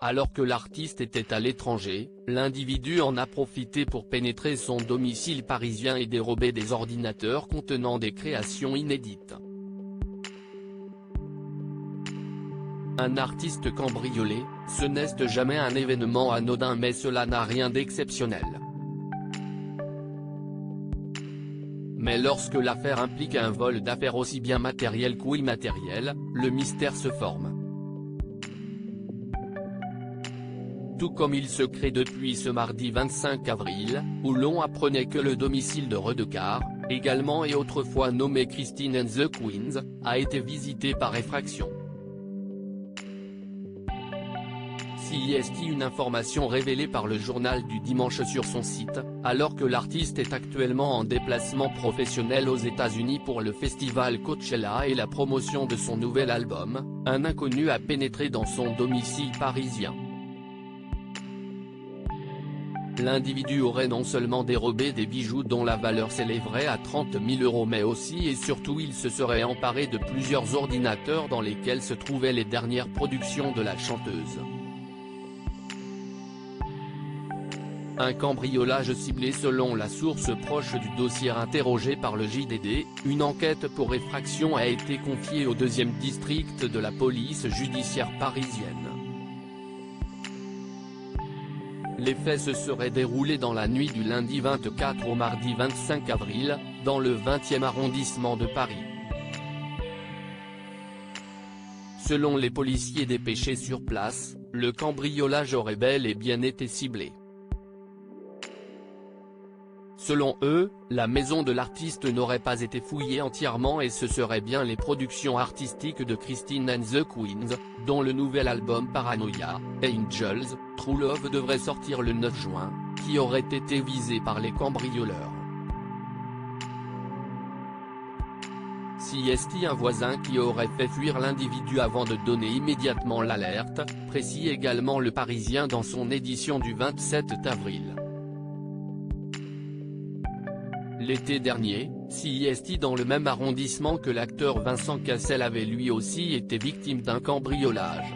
Alors que l'artiste était à l'étranger, l'individu en a profité pour pénétrer son domicile parisien et dérober des ordinateurs contenant des créations inédites. Un artiste cambriolé, ce n'est jamais un événement anodin, mais cela n'a rien d'exceptionnel. Mais lorsque l'affaire implique un vol d'affaires aussi bien matériel qu'immatériel, le mystère se forme. Tout comme il se crée depuis ce mardi 25 avril, où l'on apprenait que le domicile de Redecard, également et autrefois nommé Christine and the Queens, a été visité par effraction. CIST, une information révélée par le journal du dimanche sur son site, alors que l'artiste est actuellement en déplacement professionnel aux États-Unis pour le festival Coachella et la promotion de son nouvel album, un inconnu a pénétré dans son domicile parisien. L'individu aurait non seulement dérobé des bijoux dont la valeur s'élèverait à 30 000 €, mais aussi et surtout il se serait emparé de plusieurs ordinateurs dans lesquels se trouvaient les dernières productions de la chanteuse. Un cambriolage ciblé selon la source proche du dossier interrogé par le JDD, une enquête pour effraction a été confiée au 2e district de la police judiciaire parisienne. Les faits se seraient déroulés dans la nuit du lundi 24 au mardi 25 avril, dans le 20e arrondissement de Paris. Selon les policiers dépêchés sur place, le cambriolage aurait bel et bien été ciblé. Selon eux, la maison de l'artiste n'aurait pas été fouillée entièrement et ce seraient bien les productions artistiques de Christine and the Queens, dont le nouvel album Paranoia, Angels, True Love devrait sortir le 9 juin, qui auraient été visés par les cambrioleurs. CIST, un voisin qui aurait fait fuir l'individu avant de donner immédiatement l'alerte, précise également Le Parisien dans son édition du 27 avril. L'été dernier, CIST, dans le même arrondissement que l'acteur Vincent Cassel, avait lui aussi été victime d'un cambriolage.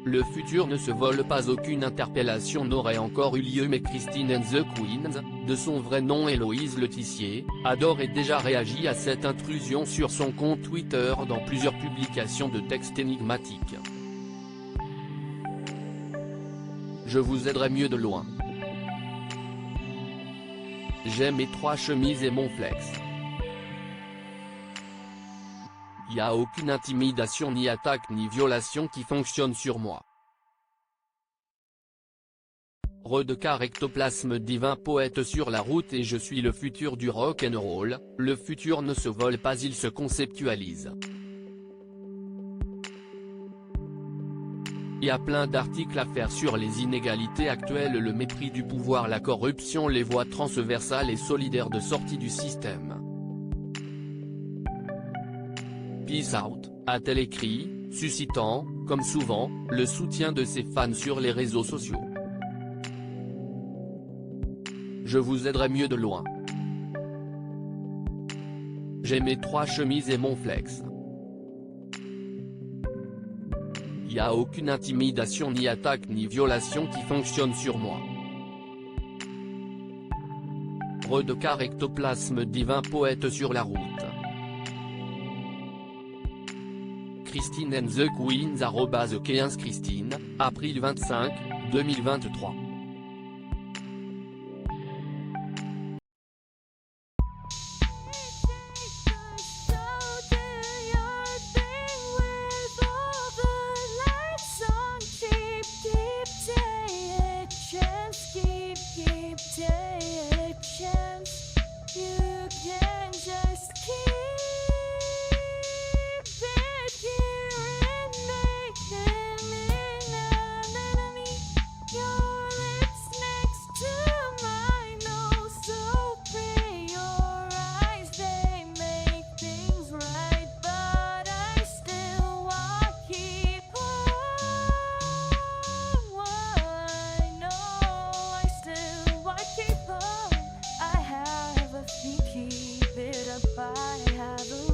Le futur ne se vole pas. Aucune interpellation n'aurait encore eu lieu, mais Christine and the Queens, de son vrai nom Héloïse Letizier, a d'ores et déjà réagi à cette intrusion sur son compte Twitter dans plusieurs publications de textes énigmatiques. Je vous aiderai mieux de loin. J'ai mes 3 chemises et mon flex. Y a aucune intimidation ni attaque ni violation qui fonctionne sur moi. Redecard, ectoplasme divin, poète sur la route, et je suis le futur du rock'n'roll. Le futur ne se vole pas, il se conceptualise. Il y a plein d'articles à faire sur les inégalités actuelles, le mépris du pouvoir, la corruption, les voies transversales et solidaires de sortie du système. Peace out, a-t-elle écrit, suscitant, comme souvent, le soutien de ses fans sur les réseaux sociaux. Je vous aiderai mieux de loin. J'ai mes 3 chemises et mon flex. Y a aucune intimidation ni attaque ni violation qui fonctionne sur moi. Redecard, ectoplasme divin, poète sur la route. Christine and the Queens @Queens Christine, avril 25, 2023. Keep it up, I have a